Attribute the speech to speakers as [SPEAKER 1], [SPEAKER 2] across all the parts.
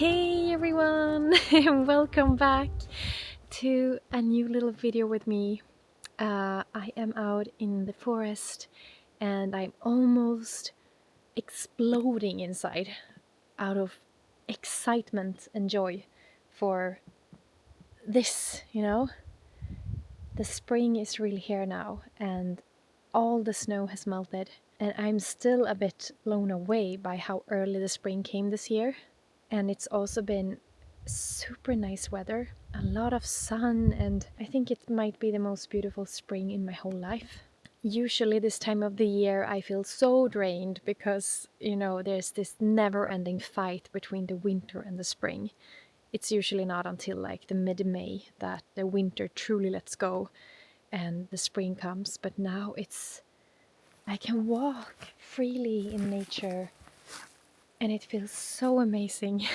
[SPEAKER 1] Hey everyone, welcome back to a new little video with me. I am out in the forest and I'm almost exploding inside out of excitement and joy for this, The spring is really here now and all the snow has melted, and I'm still a bit blown away by how early the spring came this year. And it's also been super nice weather, a lot of sun, and I think it might be the most beautiful spring in my whole life. Usually this time of the year I feel so drained because, there's this never-ending fight between the winter and the spring. It's usually not until like the mid-May that the winter truly lets go and the spring comes, but now I can walk freely in nature and it feels so amazing.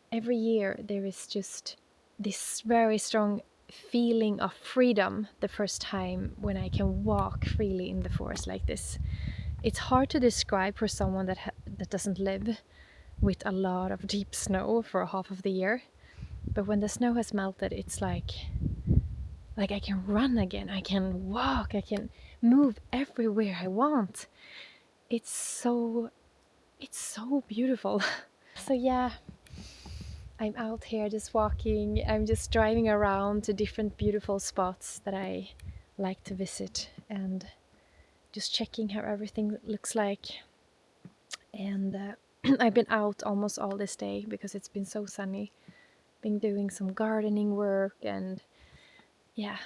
[SPEAKER 1] Every year there is just this very strong feeling of freedom the first time when I can walk freely in the forest like this. It's hard to describe for someone that doesn't live with a lot of deep snow for half of the year. But when the snow has melted, it's like I can run again, I can walk, I can move everywhere I want. It's so beautiful. So yeah, I'm out here just walking. I'm just driving around to different beautiful spots that I like to visit and just checking how everything looks like. And I've been out almost all this day because it's been so sunny. Been doing some gardening work, and yeah,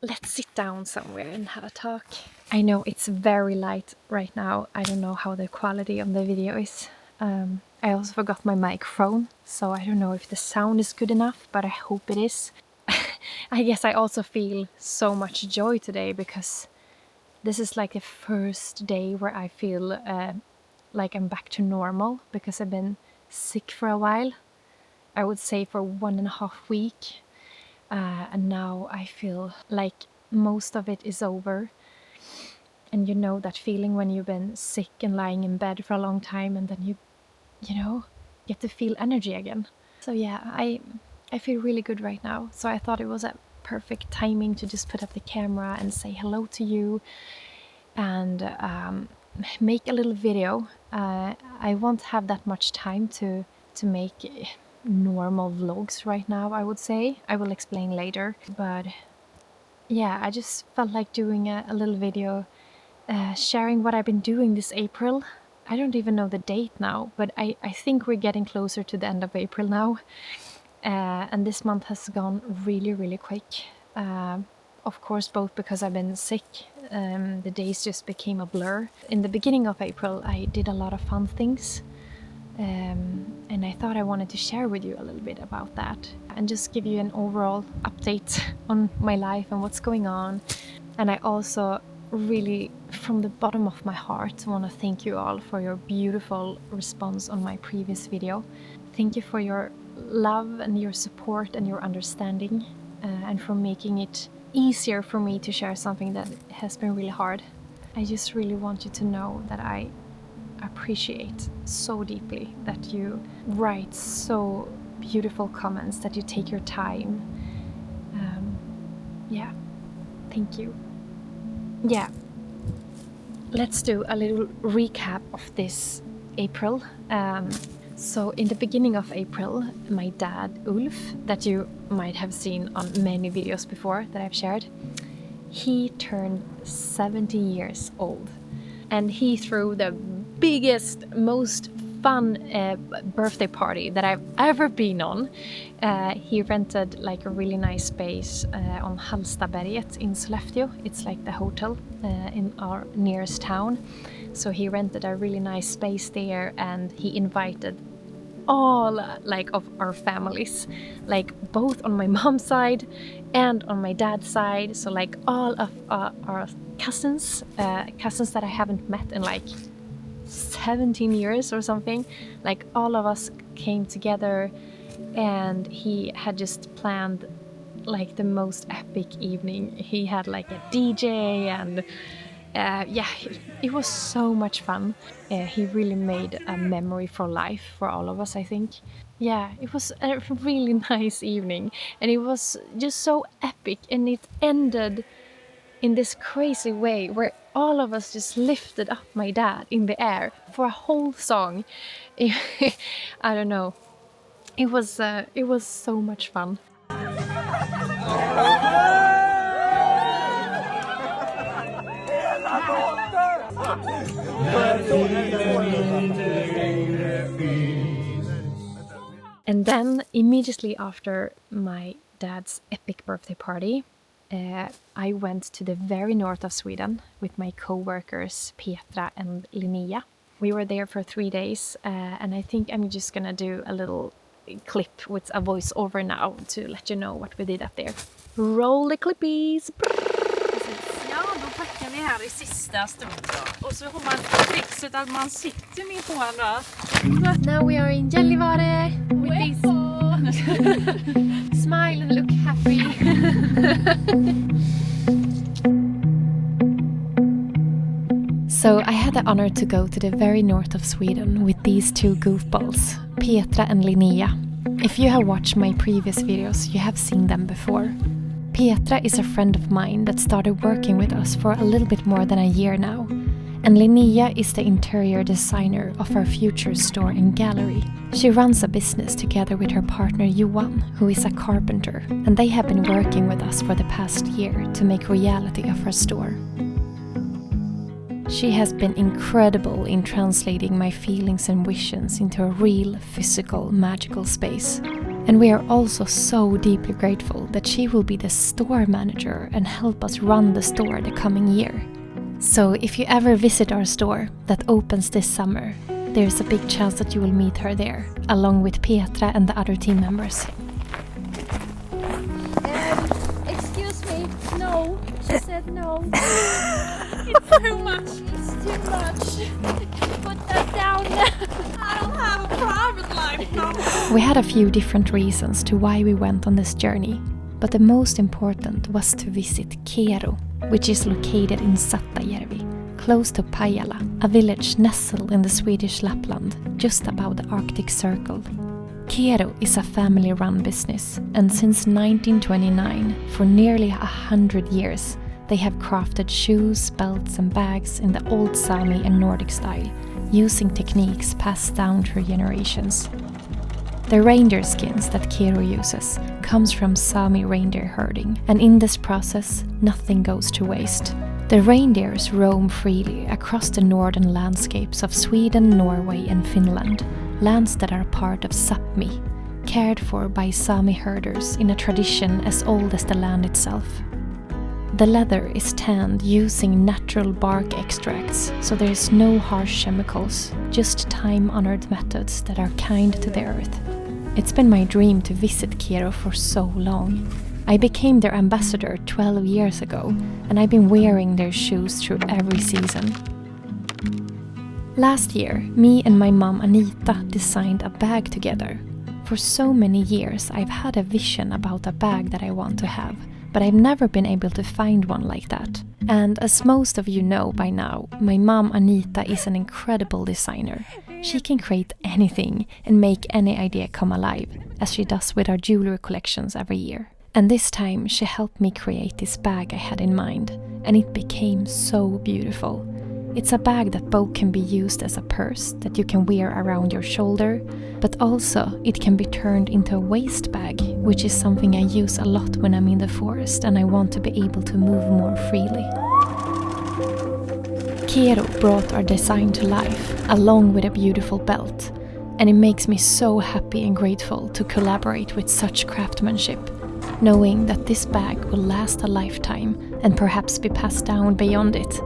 [SPEAKER 1] let's sit down somewhere and have a talk. I know it's very light right now. I don't know how the quality of the video is. I also forgot my microphone, so I don't know if the sound is good enough, but I hope it is. I guess I also feel so much joy today because this is like the first day where I feel like I'm back to normal, because I've been sick for a while. I would say for 1.5 weeks. And now I feel like most of it is over. And you know that feeling when you've been sick and lying in bed for a long time, and then you get to feel energy again. So yeah, I feel really good right now. So I thought it was a perfect timing to just put up the camera and say hello to you and make a little video. I won't have that much time to make normal vlogs right now, I would say. I will explain later. But yeah, I just felt like doing a little video sharing what I've been doing this April. I don't even know the date now, but I think we're getting closer to the end of April now. And this month has gone really, really quick. Of course, both because I've been sick, the days just became a blur. In the beginning of April, I did a lot of fun things. And I thought I wanted to share with you a little bit about that and just give you an overall update on my life and what's going on. And I also really, from the bottom of my heart, want to thank you all for your beautiful response on my previous video. Thank you for your love and your support and your understanding, and for making it easier for me to share something that has been really hard. I just really want you to know that I appreciate so deeply that you write so beautiful comments, that you take your time. Yeah, thank you. Yeah, let's do a little recap of this April. So in the beginning of April, my dad, Ulf, that you might have seen on many videos before that I've shared, he turned 70 years old. And he threw the biggest, most fun birthday party that I've ever been on. He rented like a really nice space on Hallstaberget in Sollefteå. It's like the hotel in our nearest town. So he rented a really nice space there, and he invited all like of our families, like both on my mom's side and on my dad's side. So like all of our cousins that I haven't met in like 17 years or something. Like all of us came together, and he had just planned like the most epic evening. He had like a DJ, and Yeah, it was so much fun. He really made a memory for life for all of us, I think. Yeah, it was a really nice evening, and it was just so epic, and it ended in this crazy way where all of us just lifted up my dad in the air for a whole song. I don't know. It was so much fun. And then immediately after my dad's epic birthday party, I went to the very north of Sweden with my co-workers Petra and Linnea. We were there for 3 days, and I think I'm just gonna do a little clip with a voiceover now to let you know what we did up there. Roll the clippies!
[SPEAKER 2] Ja, då packar vi här i sista stund då. Och så har man trixet att man sitter med på varandra.
[SPEAKER 1] Now we are in Gällivare with these smile and look happy. So I had the honor to go to the very north of Sweden with these two goofballs, Petra and Linnea. If you have watched my previous videos, you have seen them before. Petra is a friend of mine that started working with us for a little bit more than a year now. And Linnea is the interior designer of our future store and gallery. She runs a business together with her partner Johan, who is a carpenter, and they have been working with us for the past year to make reality of our store. She has been incredible in translating my feelings and visions into a real, physical, magical space. And we are also so deeply grateful that she will be the store manager and help us run the store the coming year. So if you ever visit our store that opens this summer, there's a big chance that you will meet her there, along with Petra and the other team members.
[SPEAKER 3] Excuse me, no. She said no.
[SPEAKER 2] It's too much.
[SPEAKER 3] It's too much. Put that down.
[SPEAKER 2] I don't have a private life now.
[SPEAKER 1] We had a few different reasons to why we went on this journey, but the most important was to visit Kero, which is located in Sattajärvi, close to Pajala, a village nestled in the Swedish Lapland, just above the Arctic Circle. Kero is a family-run business, and since 1929, for nearly 100 years, they have crafted shoes, belts and bags in the old Sami and Nordic style, using techniques passed down through generations. The reindeer skins that Kero uses comes from Sami reindeer herding, and in this process, nothing goes to waste. The reindeers roam freely across the northern landscapes of Sweden, Norway and Finland, lands that are part of Sápmi, cared for by Sami herders in a tradition as old as the land itself. The leather is tanned using natural bark extracts, so there is no harsh chemicals, just time-honored methods that are kind to the earth. It's been my dream to visit Kero for so long. I became their ambassador 12 years ago, and I've been wearing their shoes through every season. Last year, me and my mom Anita designed a bag together. For so many years, I've had a vision about a bag that I want to have, but I've never been able to find one like that. And as most of you know by now, my mom Anita is an incredible designer. She can create anything and make any idea come alive, as she does with our jewelry collections every year. And this time she helped me create this bag I had in mind, and it became so beautiful. It's a bag that both can be used as a purse that you can wear around your shoulder, but also it can be turned into a waist bag, which is something I use a lot when I'm in the forest and I want to be able to move more freely. Kero brought our design to life, along with a beautiful belt, and it makes me so happy and grateful to collaborate with such craftsmanship, knowing that this bag will last a lifetime and perhaps be passed down beyond it.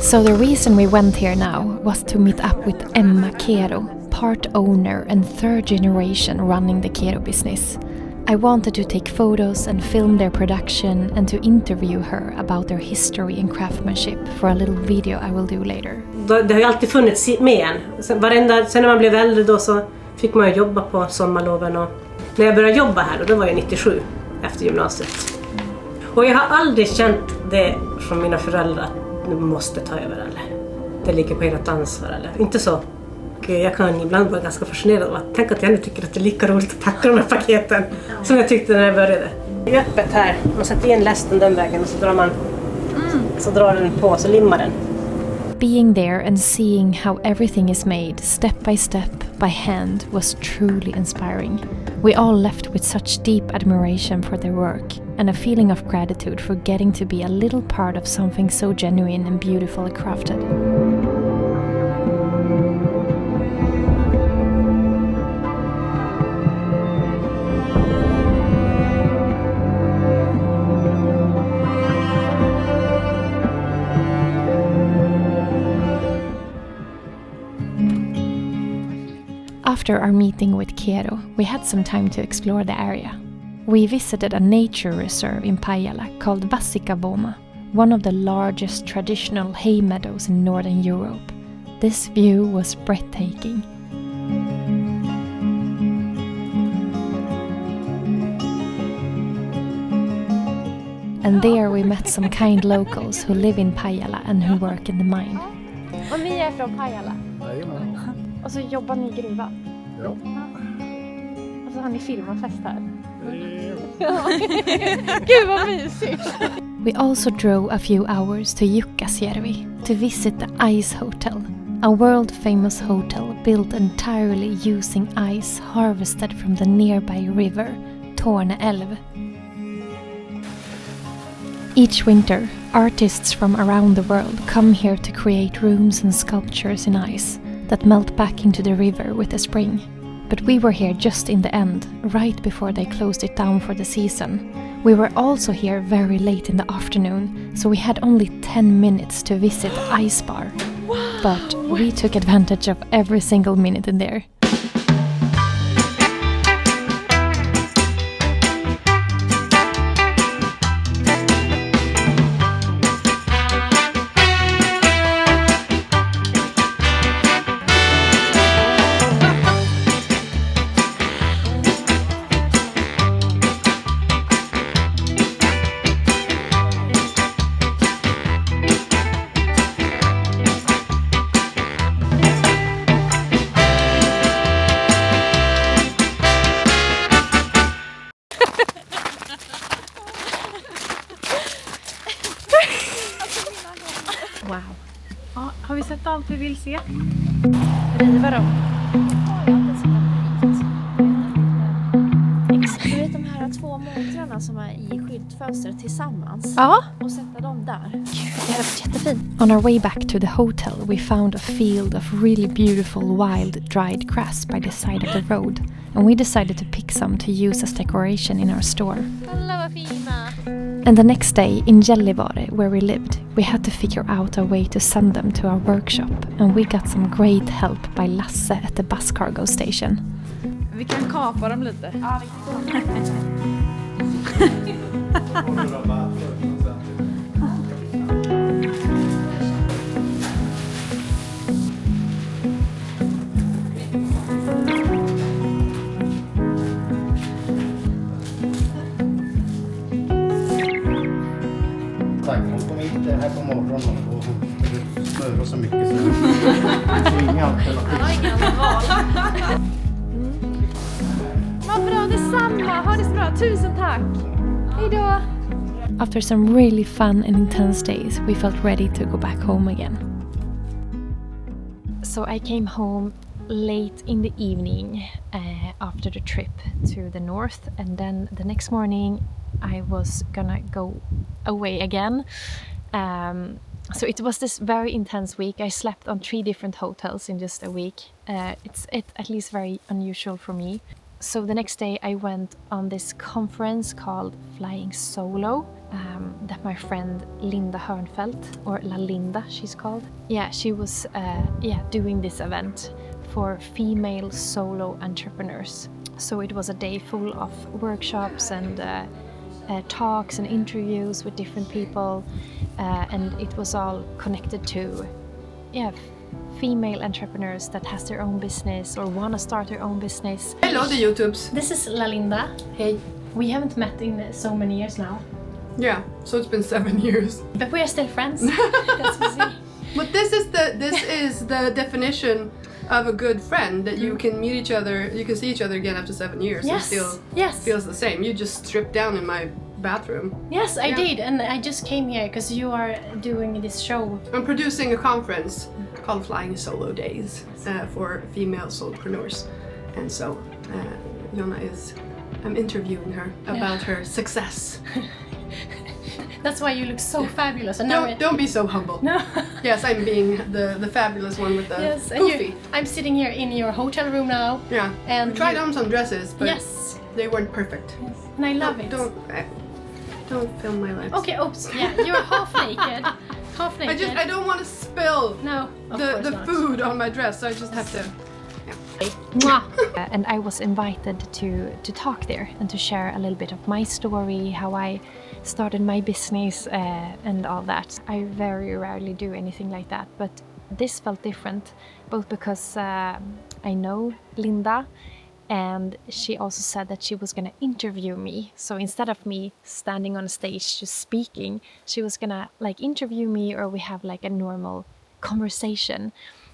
[SPEAKER 1] So the reason we went here now was to meet up with Emma Kero, part owner and third generation running the Kero business. I wanted to take photos and film their production and to interview her about their history and craftsmanship for a little video I will do later.
[SPEAKER 4] Det har ju alltid funnits med en. Sen när man blev äldre då så fick man ju jobba på sommarloven. Och när jag började jobba här då var jag 97. efter gymnasiet. Och jag har aldrig känt det från mina föräldrar att du måste ta över eller det ligger på ert ansvar eller inte så. Och jag kan ibland vara ganska fascinerad av att tänka att jag nu tycker att det är lika roligt att packa de här paketen som jag tyckte när jag började. Det är öppet här, man sätter in lästen den vägen och så drar man så drar den på så limmar den.
[SPEAKER 1] Being there and seeing how everything is made step by hand was truly inspiring. We all left with such deep admiration for their work and a feeling of gratitude for getting to be a little part of something so genuine and beautifully crafted. After our meeting with Kero, we had some time to explore the area. We visited a nature reserve in Pajala called Vasikkavuoma, one of the largest traditional hay meadows in Northern Europe. This view was breathtaking. And there we met some kind locals who live in Pajala and who work in the mine.
[SPEAKER 3] Och ni är från Pajala?
[SPEAKER 5] Jajamän.
[SPEAKER 3] Och så jobbar ni i gruvan?
[SPEAKER 5] Ja.
[SPEAKER 3] Och så har ni filmfest här? Gud vad mysigt!
[SPEAKER 1] We also drove a few hours to Jukkasjärvi to visit the Ice Hotel, a world-famous hotel built entirely using ice harvested from the nearby river, Torne älv. Each winter, artists from around the world come here to create rooms and sculptures in ice that melt back into the river with the spring. But we were here just in the end, right before they closed it down for the season. We were also here very late in the afternoon, so we had only 10 minutes to visit the ice bar. Wow. But we took advantage of every single minute in there.
[SPEAKER 2] Wow. Ja, har vi sett allt vi vill se?
[SPEAKER 3] Riva dem. Du vet de här två montrarna som är i skyltfönstret tillsammans?
[SPEAKER 1] Ja.
[SPEAKER 3] Och sätta dem där.
[SPEAKER 1] Gud, det är jättefint. On our way back to the hotel, we found a field of really beautiful wild dried grass by the side of the road, and we decided to pick some to use as decoration in our store.
[SPEAKER 3] Kolla vad fina!
[SPEAKER 1] And the next day in Gällivare, where we lived, we had to figure out a way to send them to our workshop, and we got some great help by Lasse at the bus cargo station.
[SPEAKER 2] Vi kan kapa dem lite. Ja,
[SPEAKER 5] Hon kom hit här på morgonen och hon snurrar så mycket så det är inga alternativ.
[SPEAKER 3] Vad bra, detsamma! Ha det så bra, tusen tack! Hejdå!
[SPEAKER 1] After some really fun and intense days, we felt ready to go back home again. So I came home late in the evening after the trip to the north, and then the next morning I was gonna go away again. So it was this very intense week. I slept on 3 different hotels in just a week. It's at least very unusual for me. So the next day I went on this conference called Flying Solo that my friend Linda Hörnfeldt, or La Linda she's called. Yeah, she was doing this event for female solo entrepreneurs. So it was a day full of workshops and talks and interviews with different people, and it was all connected to female entrepreneurs that has their own business or want to start their own business.
[SPEAKER 2] Hello, the YouTubes.
[SPEAKER 1] This is La Linda. Hey. We haven't met in so many years now.
[SPEAKER 3] Yeah, so it's been 7 years.
[SPEAKER 1] But we are still friends. That's what we see.
[SPEAKER 3] But this is the definition of a good friend, that you can meet each other, you can see each other again after 7 years and
[SPEAKER 1] Yes,
[SPEAKER 3] still
[SPEAKER 1] yes.
[SPEAKER 3] feels the same. You just stripped down in my bathroom.
[SPEAKER 1] Yes, I
[SPEAKER 3] Yeah.
[SPEAKER 1] did, and I just came here because you are doing this show.
[SPEAKER 3] I'm producing a conference called Flying Solo Days for female solopreneurs, and so Jonna I'm interviewing her about her success.
[SPEAKER 1] That's why you look so fabulous. And now
[SPEAKER 3] Don't be so humble.
[SPEAKER 1] No.
[SPEAKER 3] Yes, I'm being the fabulous one with the
[SPEAKER 1] Yes, and
[SPEAKER 3] poofy.
[SPEAKER 1] I'm sitting here in your hotel room now.
[SPEAKER 3] Yeah,
[SPEAKER 1] And
[SPEAKER 3] we tried
[SPEAKER 1] you-
[SPEAKER 3] on some dresses, but
[SPEAKER 1] Yes,
[SPEAKER 3] they weren't perfect.
[SPEAKER 1] and I love it.
[SPEAKER 3] Don't film my legs.
[SPEAKER 1] Okay, oops. Yeah, you're half naked. Half naked.
[SPEAKER 3] I don't want to spill
[SPEAKER 1] No, of course
[SPEAKER 3] the
[SPEAKER 1] not.
[SPEAKER 3] food on my dress, so I just have to.
[SPEAKER 1] Mwah. And I was invited to talk there and to share a little bit of my story, how I started my business and all that. I very rarely do anything like that, but this felt different, both because I know Linda, and she also said that she was gonna interview me. So instead of me standing on a stage just speaking, she was gonna like interview me, or we have like a normal conversation.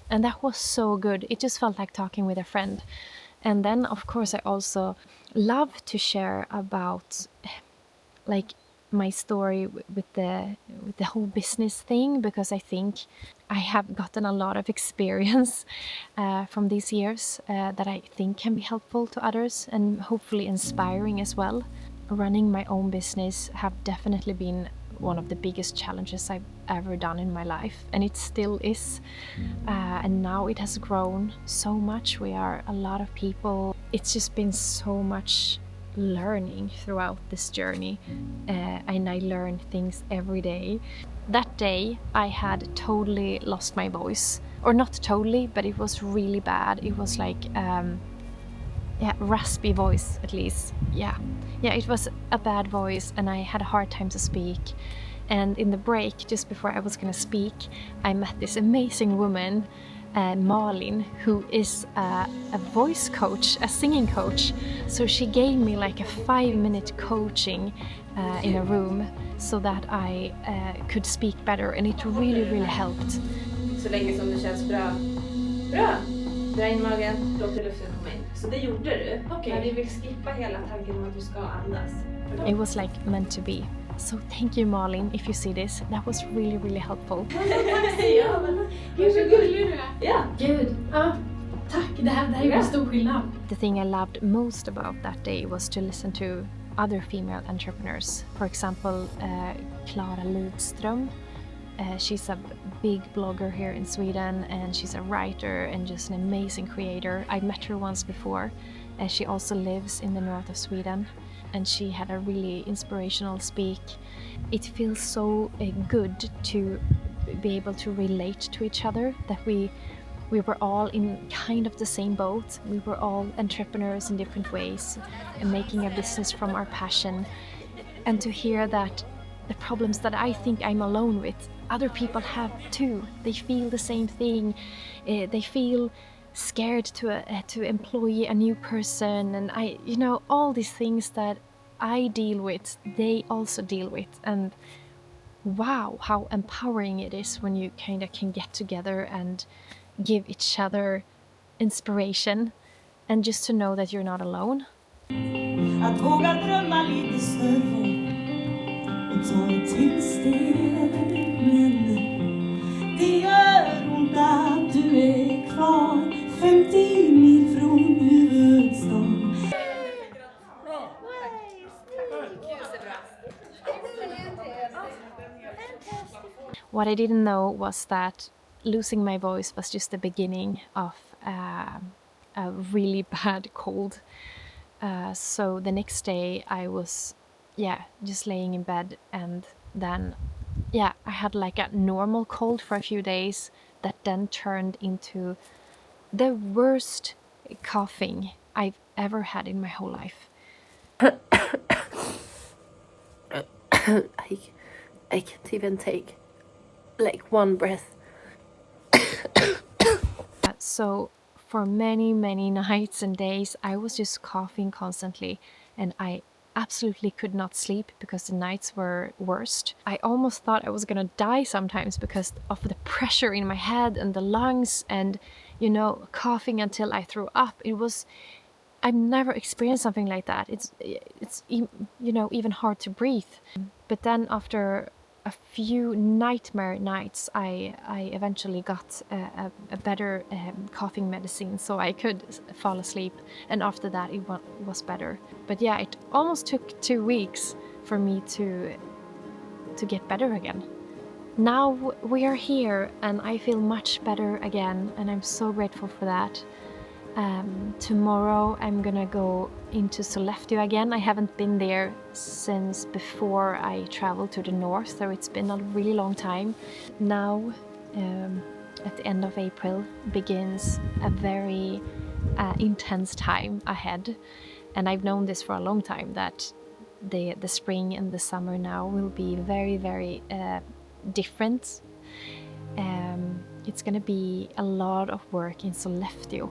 [SPEAKER 1] And that was so good. It just felt like talking with a friend. And then of course I also love to share about like my story with the whole business thing, because I think I have gotten a lot of experience from these years that I think can be helpful to others and hopefully inspiring as well. Running my own business have definitely been one of the biggest challenges I've ever done in my life, and it still is. And now it has grown so much. We are a lot of people. It's just been so much learning throughout this journey, and I learn things every day. That day I had totally lost my voice, or not totally, but it was really bad. It was like raspy voice, at least. It was a bad voice, and I had a hard time to speak. And in the break, just before I was gonna speak, I met this amazing woman, Malin, who is a voice coach, a singing coach. So she gave me like a 5-minute coaching in a room so that I could speak better, and it really, really helped.
[SPEAKER 6] Så länge som det känns bra. Bra! Dra in magen, låt luften komma in. Så det gjorde du. Men vi vill skippa hela tanken om att du ska andas.
[SPEAKER 1] It was like meant to be. So thank you, Malin, if you see this. That was really, really helpful.
[SPEAKER 6] Ja, men gud så gullig du är. Ja.
[SPEAKER 1] Gud, ja. Tack, det här gjorde stor skillnad. The thing I loved most about that day was to listen to other female entrepreneurs. For example, Clara Lidström. She's a big blogger here in Sweden, and she's a writer and just an amazing creator. I met her once before. She also lives in the north of Sweden, and she had a really inspirational speak. It feels so good to be able to relate to each other, that we were all in kind of the same boat. We were all entrepreneurs in different ways and making a business from our passion. And to hear that the problems that I think I'm alone with, other people have too. They feel the same thing. They feel scared to employ a new person, and all these things that I deal with, they also deal with. And wow, how empowering it is when you kind of can get together and give each other inspiration, and just to know that you're not alone.
[SPEAKER 7] Att våga drömma lite större och ta ett till steg, men det gör ont att du är kvar 50 mil från huvudstaden.
[SPEAKER 1] What I didn't know was that losing my voice was just the beginning of a really bad cold. So the next day I was, just laying in bed, and then, I had like a normal cold for a few days that then turned into the worst coughing I've ever had in my whole life.
[SPEAKER 8] I can't even take like one breath.
[SPEAKER 1] So for many nights and days I was just coughing constantly, and I absolutely could not sleep because the nights were worst. I almost thought I was gonna die sometimes because of the pressure in my head and the lungs and, you know, coughing until I threw up. I've never experienced something like that. It's you know, even hard to breathe. But then after a few nightmare nights, I eventually got a better coughing medicine so I could fall asleep, and after that it was better. But yeah, it almost took 2 weeks for me to get better again. Now we are here and I feel much better again, and I'm so grateful for that. Tomorrow I'm gonna go into Sollefteå again. I haven't been there since before I traveled to the north, so it's been a really long time. Now, at the end of April, begins a very intense time ahead. And I've known this for a long time, that the spring and the summer now will be very, very different. It's gonna be a lot of work in Sollefteå.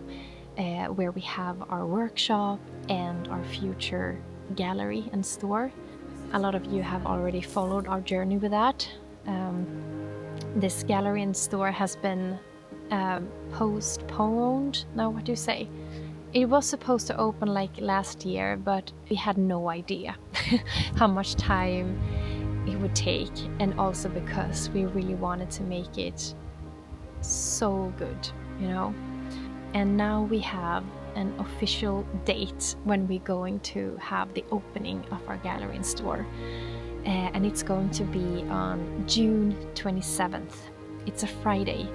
[SPEAKER 1] Where we have our workshop and our future gallery and store. A lot of you have already followed our journey with that. This gallery and store has been postponed. Now, what do you say? It was supposed to open like last year, but we had no idea how much time it would take, and also because we really wanted to make it so good, you know. And now we have an official date when we're going to have the opening of our gallery and store. And it's going to be on June 27th. It's a Friday.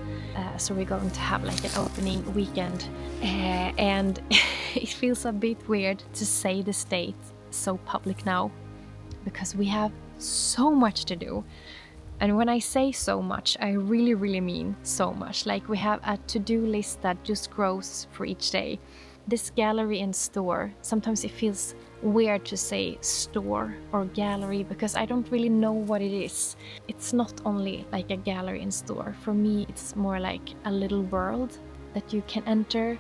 [SPEAKER 1] So we're going to have like an opening weekend. And it feels a bit weird to say this date so public now, because we have so much to do. And when I say so much, I really, really mean so much. Like, we have a to-do list that just grows for each day. This gallery and store, sometimes it feels weird to say store or gallery because I don't really know what it is. It's not only like a gallery and store. For me, it's more like a little world that you can enter.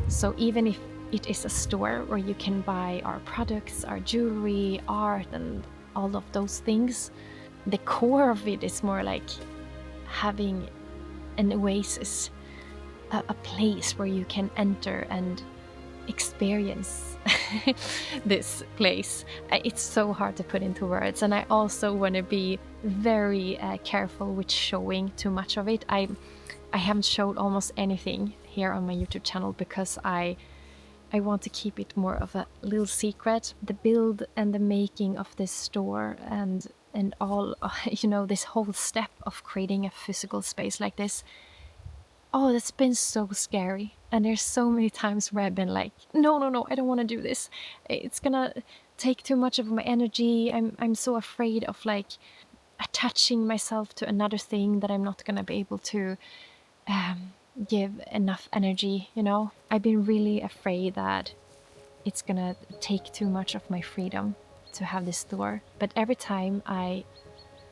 [SPEAKER 1] So even if it is a store where you can buy our products, our jewelry, art, and all of those things, the core of it is more like having an oasis, a place where you can enter and experience this place. It's so hard to put into words, and I also want to be very careful with showing too much of it. I haven't showed almost anything here on my YouTube channel because I want to keep it more of a little secret. The build and the making of this store and all, you know, this whole step of creating a physical space like this, oh, that's been so scary. And there's so many times where I've been like, no, I don't want to do this. It's gonna take too much of my energy. I'm so afraid of like attaching myself to another thing that I'm not gonna be able to give enough energy, you know. I've been really afraid that it's gonna take too much of my freedom to have this store. But every time I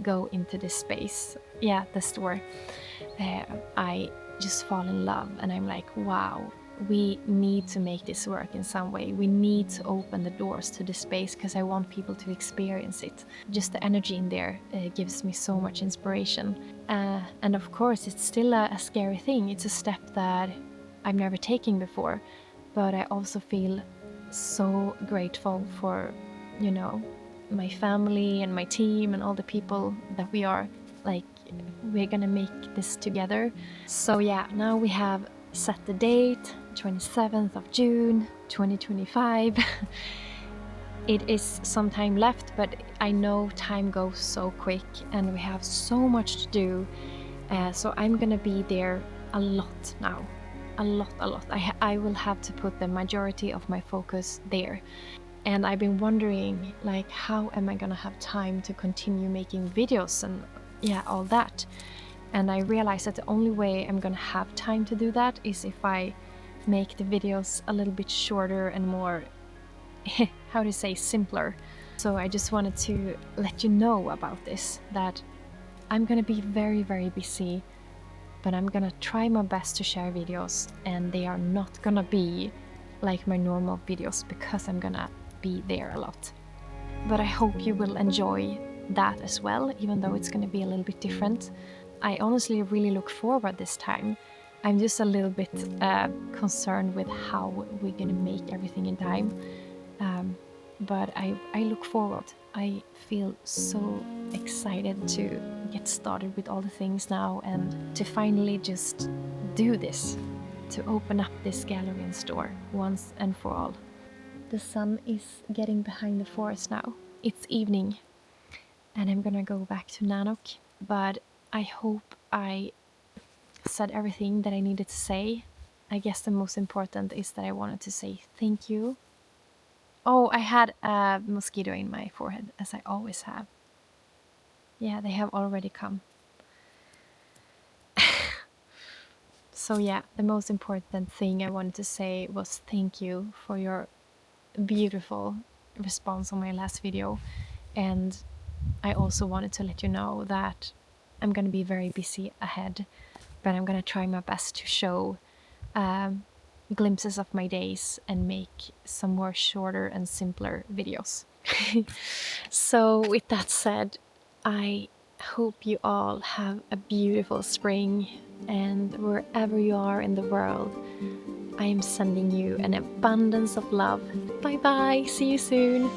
[SPEAKER 1] go into this space, the store, I just fall in love, and I'm like, wow, we need to make this work in some way. We need to open the doors to this space because I want people to experience it. Just the energy in there gives me so much inspiration. And of course, it's still a scary thing. It's a step that I've never taken before, but I also feel so grateful for, you know, my family and my team and all the people that we are like, we're gonna make this together. So yeah, now we have set the date, 27th of June 2025. It is some time left, but I know time goes so quick and we have so much to do. So I'm gonna be there a lot now, a lot. I will have to put the majority of my focus there. And I've been wondering, like, how am I gonna have time to continue making videos and all that. And I realized that the only way I'm gonna have time to do that is if I make the videos a little bit shorter and more, how to say, simpler. So I just wanted to let you know about this, that I'm gonna be very, very busy, but I'm gonna try my best to share videos, and they are not gonna be like my normal videos because I'm gonna be there a lot. but I hope you will enjoy that as well, even though it's going to be a little bit different. I honestly really look forward this time. I'm just a little bit concerned with how we're going to make everything in time. But I look forward. I feel so excited to get started with all the things now and to finally just do this, to open up this gallery and store once and for all. The sun is getting behind the forest now. It's evening and I'm gonna go back to Nanook, but I hope I said everything that I needed to say. I guess the most important is that I wanted to say thank you. Oh, I had a mosquito in my forehead, as I always have. Yeah, they have already come. So yeah, the most important thing I wanted to say was thank you for your beautiful response on my last video. And I also wanted to let you know that I'm going to be very busy ahead, but I'm going to try my best to show glimpses of my days and make some more shorter and simpler videos. So with that said, I hope you all have a beautiful spring, and wherever you are in the world, I am sending you an abundance of love. Bye bye, see you soon.